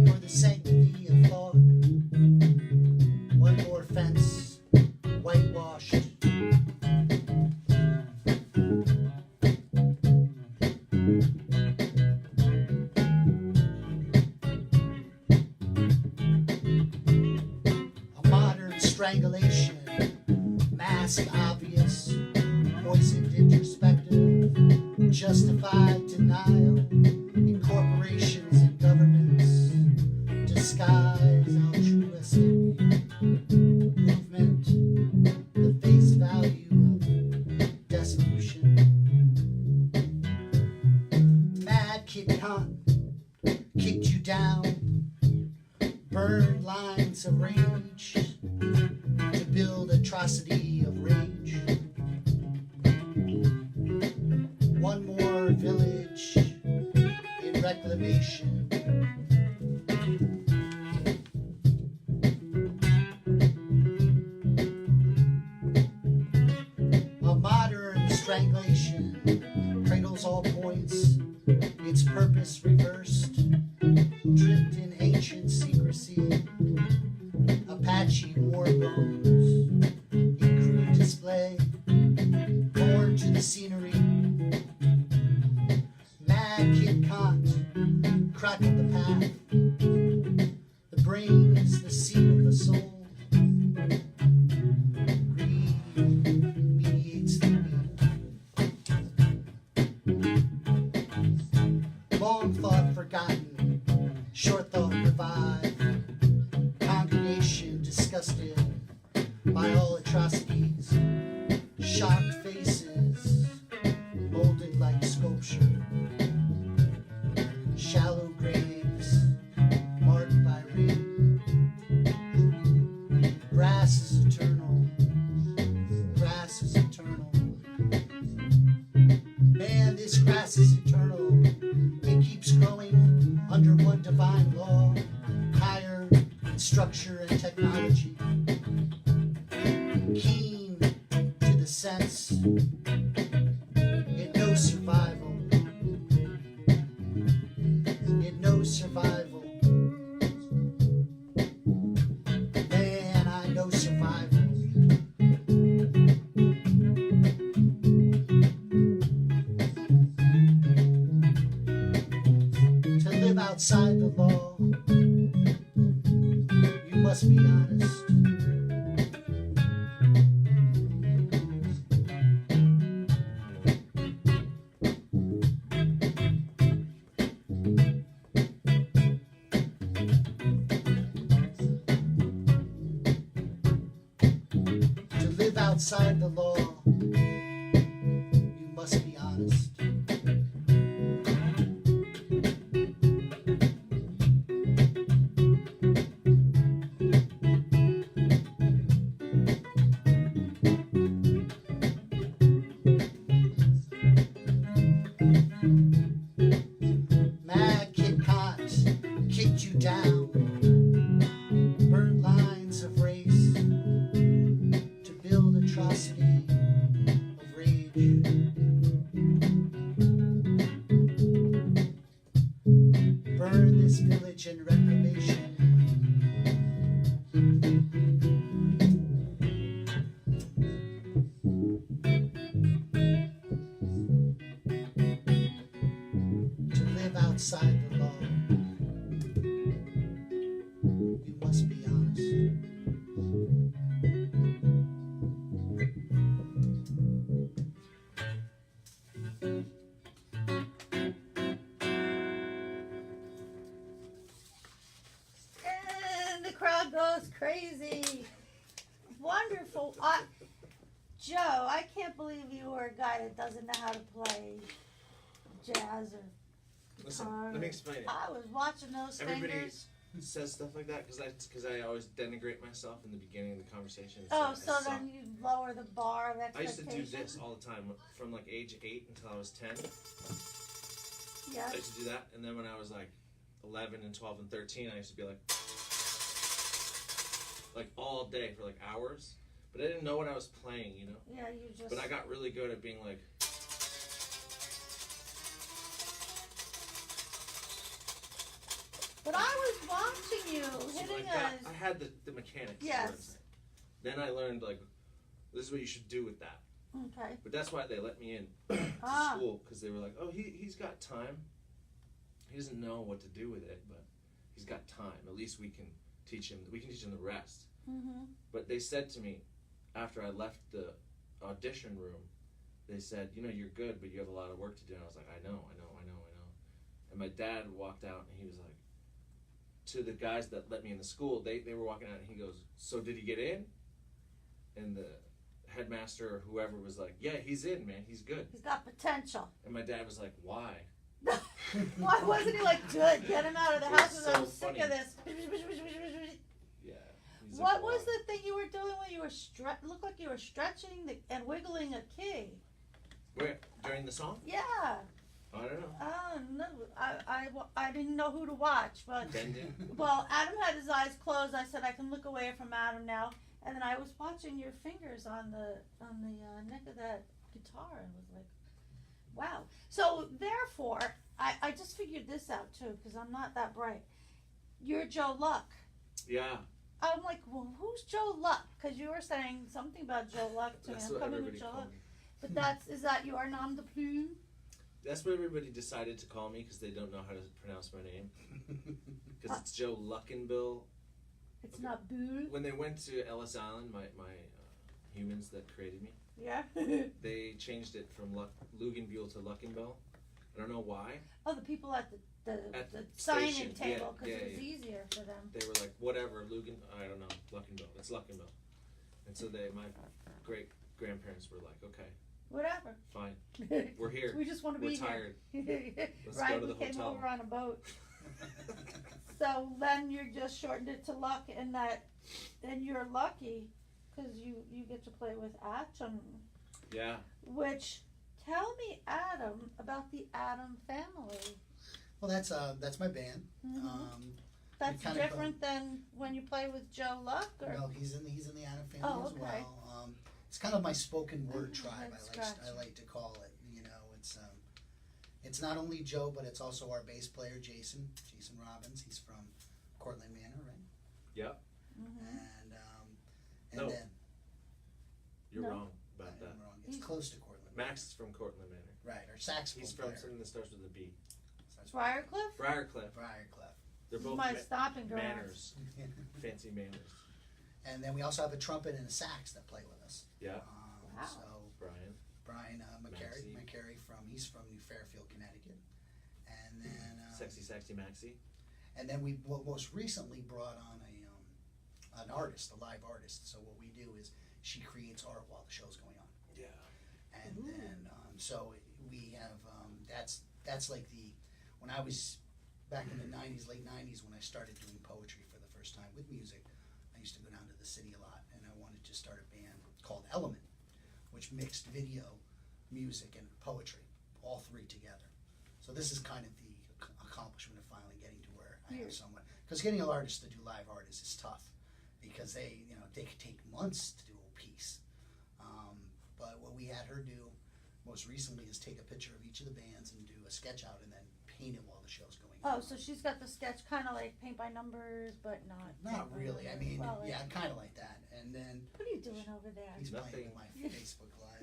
for the sanctity of thought. One more fence, whitewashed. A modern strangulation, mask obvious, poisoned introspective, justified denial, in corporations and governments, disguise altruistic movement, the face value of dissolution. Mad kid cunt kicked you down, burned lines of rage to build atrocity of rage. One more village in reclamation. A modern strangulation cradles all points, its purpose reversed, dripped in ancient secrecy. Apache war bones in crude display, born to the scenery. Mad kid cunt, crack of the path. The brain is the seat of the soul. Greed mediates the weak. Long thought forgotten, short thought revived. Congregation disgusted by all atrocities. Shocked faces, molded like sculpture. Shallow graves, marked by rain. Grass is eternal. Grass is eternal. Man, this grass is eternal. It keeps growing under one divine law, higher in structure and technology. Keen to the sense, it knows survival. It knows survival. Man, I know survival. To live outside the law, you must be honest. To live outside the law, you must be honest. outside the law. You must be honest. And the crowd goes crazy. Wonderful. Joe, I can't believe you are a guy that doesn't know how to play jazz or Listen, guitar. let me explain it. I was watching those Everybody fingers. says stuff like that because I always denigrate myself in the beginning of the conveation. Oh, I so suck. then you lower the bar of I used to expectation. do this all the time from like age 8 until I was 10. Yeah. I used to do that, and then when I was like 11 and 12 and 13, I used to be like all day for like hours. But I didn't know what I was playing, you know. Yeah, you just. But I got really good at being like. But I was watching you So hitting I had the mechanics. Yes. is what I'm saying. Then I learned like, this is what you should do with that. Okay. But that's why they let me in to Ah. school, because they were like, oh, he's got time. He doesn't know what to do with it, but he's got time. At least we can teach him. We can teach him the rest. Mm-hmm. But they said to me, after I left the audition room, they said, you know, you're good, but you have a lot of work to do. And I was like, I know. And my dad walked out, and he was like, to the guys that let me in the school, they were walking out, and he goes, so did he get in? And the headmaster or whoever was like, yeah, he's in, man, he's good. He's got potential. And my dad was like, why? Why wasn't he like, good, get him out of the It was house, 'cause I'm so sick funny. of this. Yeah. He's What like, was "Why?" the thing you were doing when you were looked like you were stretching and wiggling a key? Where? During the song? Yeah. I don't know. No, I didn't know who to watch, but Bending? well, Adam had his eyes closed. I said I can look away from Adam now, and then I was watching your fingers on the neck of that guitar and was like, wow. So therefore, I just figured this out too because I'm not that bright. You're Joe Luck. Yeah. I'm like, well, who's Joe Luck? Because you were saying something about Joe Luck to me. That's I'm what coming everybody with Joe called Luck. me. But is that your nom de plume? That's what everybody decided to call me because they don't know how to pronounce my name. Because it's Joe Lugenbühl. It's not Bühl. When they went to Ellis Island, my humans that created me, Yeah. they changed it from Lugenbühl to Luckenbühl. I don't know why. Oh, the people at the At the signing station, table because yeah, it was yeah. easier for them. They were like, whatever, I don't know, Luckenbühl. It's Luckenbühl. And so my great grandparents were like, okay, Whatever. fine, we're here. We just want to We're be tired. here. Let's right, go to the we came hotel. over on a boat. So then you just shortened it to Luck, and you're lucky because you get to play with Atom. Yeah. Which, tell me, Adam, about the Adam family. Well, that's my band. Mhm. That's kinda different than when you play with Joe Luck, or No, he's in the Adam family Oh, as okay. well. It's kind of my spoken word Mhm, tribe. head I scratching. like to call it. You know, it's not only Joe, but it's also our bass player Jason Robbins. He's from Cortland Manor, right? Yep. Mhm. And No. then You're No. wrong about I'm that. wrong. It's He's- close to Cortland. Max is from Cortland Manor. Right, our saxophone He's from player. something that starts with a B. Briarcliff? Briarcliff. Briarcliff. They're This is both my stopping ground. manners. Fancy manners. And then we also have a trumpet and a sax that play with us. Yeah. Wow. So Brian. Brian Maxie. McCary he's from New Fairfield, Connecticut. And then Sexy Maxie. and then we most recently brought on an artist, a live artist. So what we do is she creates art while the show's going on. Yeah. And Ooh. then so we have that's like when I was back in the late 90s when I started doing poetry for the first time with music. I used to go down to the city a lot, and I wanted to start a band called Element, which mixed video, music, and poetry, all three together. So this is kind of the accomplishment of finally getting to where I have someone. Because getting an artist to do live art is tough, because they could take months to do a piece. But what we had her do most recently is take a picture of each of the bands and do a sketch out and then paint it while the show's going on. Oh, so she's got the sketch kind of like paint by numbers, but not. Not paint by really. I numbers. mean, Well, yeah, kind of like that. And then What are you doing over there? he's Nothing. playing with my Facebook Live.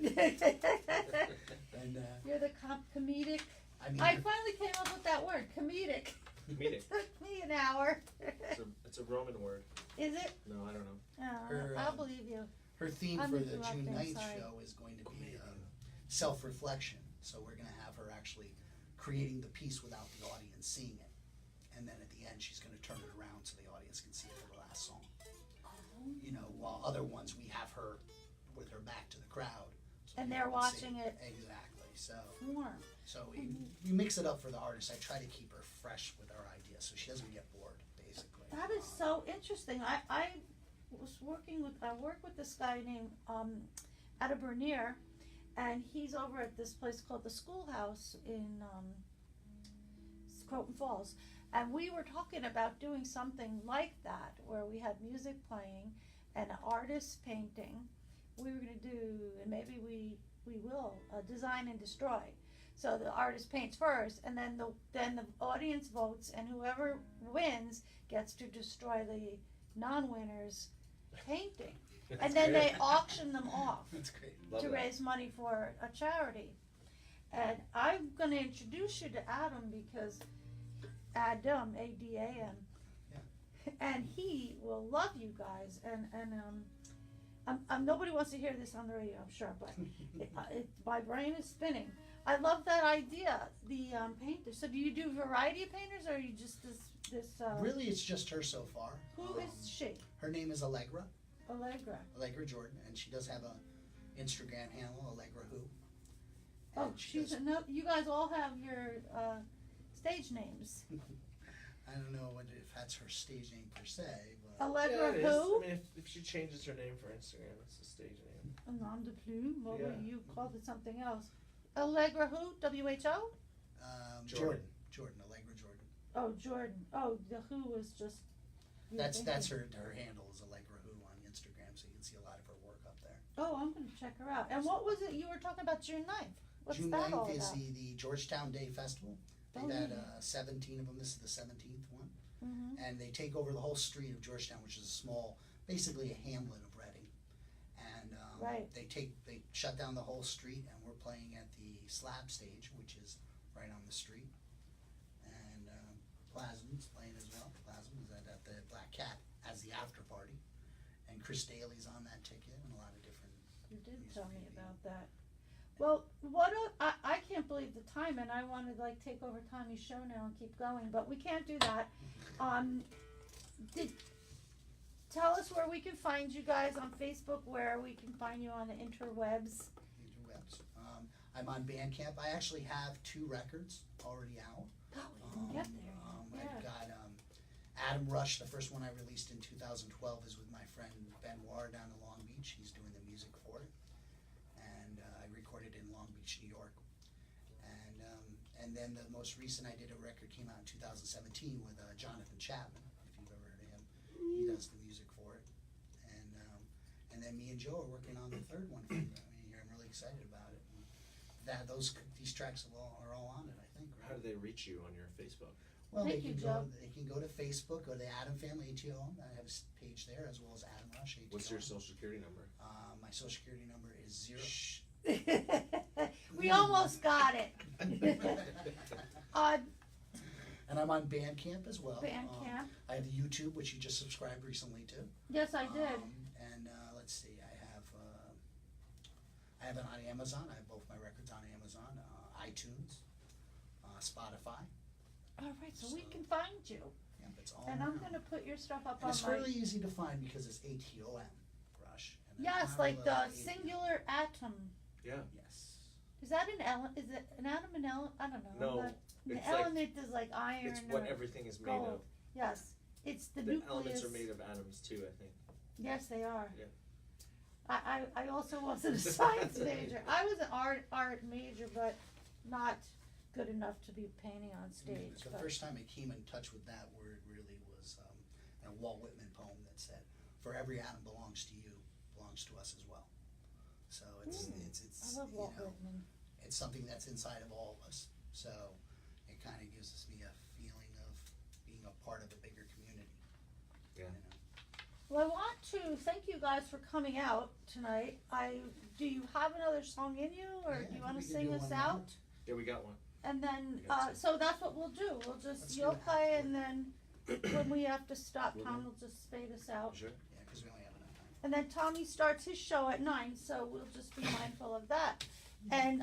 And You're the comedic I mean, I finally came up with that word, comedic. Comedic. Took me an hour. It's a Roman word. Is it? No, I don't know. Her, I'll believe you. her theme I'm for the interrupting, June 9th sorry. show is going to be self-reflection. So we're gonna have her actually creating the piece without the audience seeing it. And then at the end, she's gonna turn it around so the audience can see it for the last song. You know, while other ones, we have her with her back to the crowd. So And people they're can see watching it. Exactly, so. Warm. So we mix it up for the artist. I try to keep her fresh with our ideas so she doesn't get bored, basically. That is so interesting. I work with this guy named out of Bernier, and he's over at this place called the Schoolhouse in Croton Falls, and we were talking about doing something like that where we had music playing and an artist painting. We were going to do, and maybe we will, design and destroy. So the artist paints first, and then the audience votes, and whoever wins gets to destroy the non-winner's painting. And then they auction them off That's great. Love to that. raise money for a charity. And I'm going to introduce you to Adam because Adam, A-D-A-M, and he will love you guys. And nobody wants to hear this on the radio, I'm sure, but my brain is spinning. I love that idea, the painter. So do you do variety of painters, or are you just this? Really, it's just her so far. Who is she? Her name is Allegra Allegra. Jordan, and she does have a Instagram handle, Allegra Who. Oh, And she she's does- another. You guys all have your stage names. I don't know if that's her stage name per se, but Allegra Yeah, it is. who? I mean, if she changes her name for Instagram, it's a stage name. A nom de plume. What were Yeah. you called it something else? Allegra who? W-H-O? Jordan, Allegra Jordan. Oh, Jordan. Oh, the who was just. you were That's thinking. her handle is Allegra Who on Instagram, so you can see a lot of her work up there. Oh, I'm gonna check her out. And what was it you were talking about June 9th? What's June that all 9th is about? the Georgetown Day Festival. They've Oh, had yeah. 17 of them. This is the 17th one. Mm-hmm. And they take over the whole street of Georgetown, which is a small, basically a hamlet of Reading. And Right. they shut down the whole street, and we're playing at the slab stage, which is right on the street. And Plasm's playing as well. Plasm is at the Black Cat as the after party. And Chris Daly's on that ticket, and a lot of different. You did music tell me video. about that. Well, I can't believe the time, and I want to like take over Tommy's show now and keep going, but we can't do that. Tell us where we can find you guys on Facebook, where we can find you on the interwebs. Interwebs. I'm on Bandcamp. I actually have 2 records already out. Oh, we can get there. I've Yeah. got Adam Rush. The first one I released in 2012 is with my friend Benoit down in Long Beach. He's doing the music for it, and I recorded in Long Beach, New York. And then the most recent I did a record came out in 2017 with Jonathan Chapman. If you've ever heard of him, he does the music for it. And then me and Joe are working on the 3rd one. I'm really excited about it. These tracks are all on it, I think. Right? How do they reach you on your Facebook? Well, Thank they you, can Joe. they can go to Facebook or the Adam Family ATO. I have a page there as well as Adam Rush ATO. What's your social security number? My social security number is 0. Shh. We almost got it. And I'm on Bandcamp as well. Bandcamp. I have the YouTube, which you just subscribed recently to. Yes, I did. And let's see, I have it on Amazon. I have both my records on Amazon, iTunes, Spotify. All right, so we can find you. Yeah, it's all And I'm around. gonna put your stuff up And on it's my. fairly easy to find because it's ATOM, Rush. And Yes, not like a the lot of singular atom. Yeah. Yes. Is that an element? Is it an atom and element? I don't know. No, The it's like- element is like iron. It's what or everything is made gold. of. Yes, it's the The nucleus. elements are made of atoms too, I think. Yes, they are. Yeah. I also wasn't a science major. I was an art major, but not good enough to be painting on stage. The but- first time I came in touch with that word really was a Walt Whitman poem that said, "For every atom belongs to you, belongs to us as well." So it's I love Walt you know, Whitman. it's something that's inside of all of us. So it kind of gives me a feeling of being a part of a bigger community. Yeah. You know? Well, I want to thank you guys for coming out tonight. Do you have another song in you, or Yeah, do you I want to think we can sing do us one now. out? Yeah, we got one. And then, Gotcha. so that's what we'll do. We'll just, Let's you'll do it. play, and then when we have to stop, Tom will just fade us out. Sure. Yeah, because we only have enough time. And then Tommy starts his show at 9, so we'll just be mindful of that. And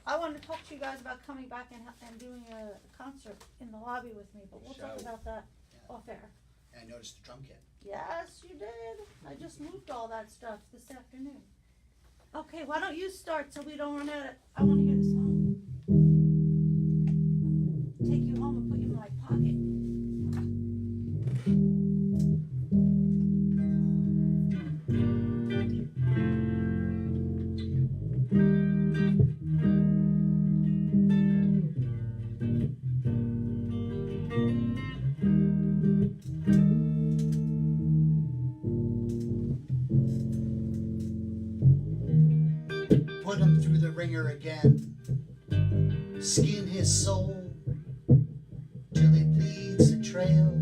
I want to talk to you guys about coming back and doing a concert in the lobby with me, but we'll talk Shall we? about that Yeah. off air. And I noticed the drum kit. Yes, you did. I just moved all that stuff this afternoon. Okay, why don't you start so we don't run out of, I want to hear the song. Take you home and put you in my pocket. Put him through the ringer again. Skin his soul till it bleeds a trail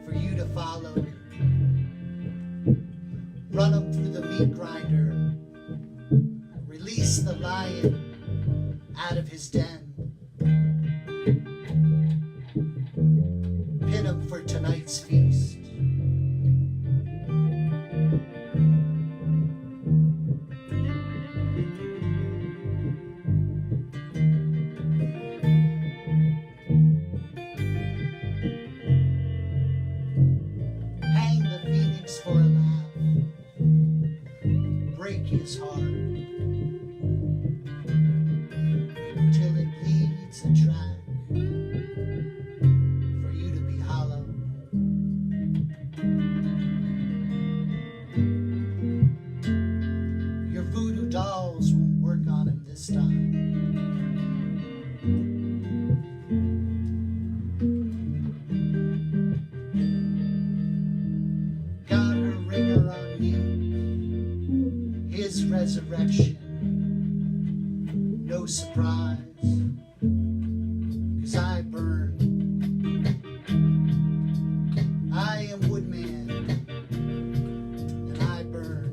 for you to follow. Run him through the meat grinder. Release the lion out of his den. Pin him for tonight's feast. Hang the phoenix for a laugh. Break his heart till it bleeds a track for you to be hollow. Your voodoo dolls won't work on him this time. Got her ringer on mute. His resurrection, no surprise, 'cause I burn. I am woodman, and I burn.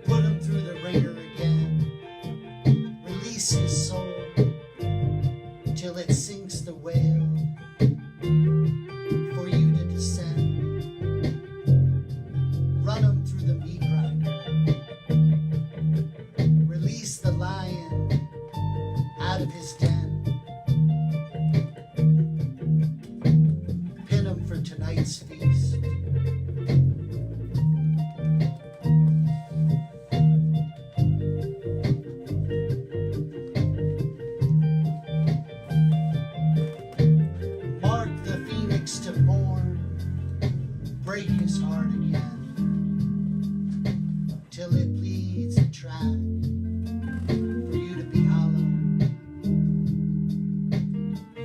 Put him through the ringer again. Release his soul till it sinks the whale for you to descend. Run him through the meat grinder. Release the lion out of his den. Pin him for tonight's feast. Mark the phoenix to mourn, break his heart again, till it bleeds a track for you to be hollow,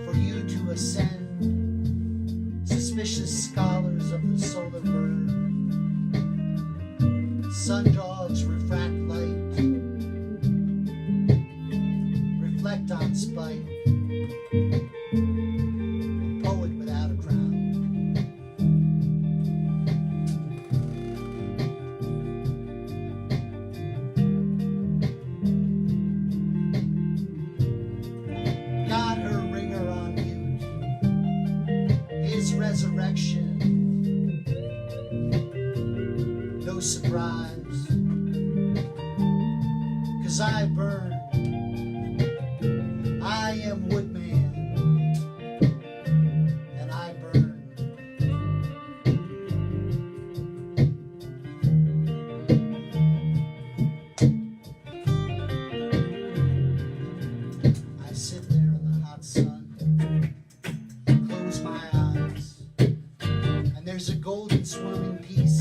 for you to ascend, suspicious scholars of the solar bird. Sun dogs refract light, reflect on spite. Poet without a crown. Got her ringer on mute. His resurrection, no surprise, 'cause I burn. I am woodman, and I burn. I sit there in the hot sun, close my eyes, and there's a golden swimming piece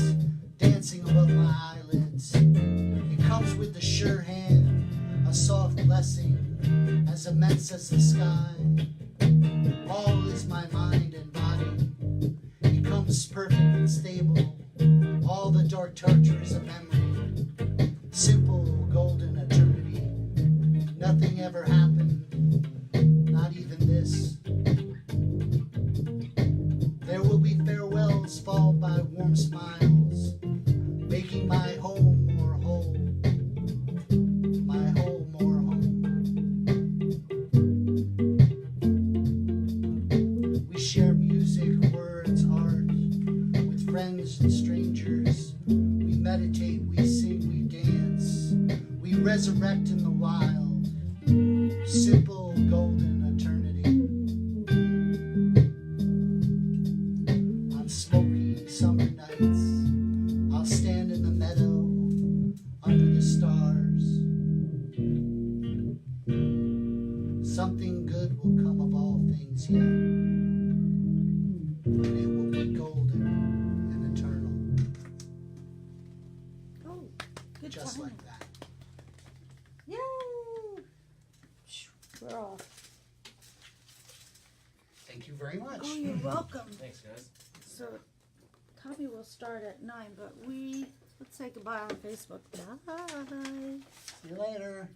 dancing above my eyelids. It comes with a sure hand, a soft blessing, as immense as the sky. All is my mind and body. It comes perfect and stable. All the dark tortures of memory. Simple, golden eternity. Nothing ever happened, not even this. There will be farewells followed by warm smiles, making my home more whole. My home more home. We share music, words, art, with friends and strangers. We meditate, we sing, we dance. We resurrect in the wild. Simple, golden eternity. On smoky summer nights, I'll stand in the meadow under the stars. Something good will come of all things yet, and it will be golden and eternal, Oh, good just time. like that. Yay! We're off. Thank you very much. Oh, you're welcome. Thanks, guys. So, Tommy will start at 9, but let's say goodbye on Facebook. Bye. See you later.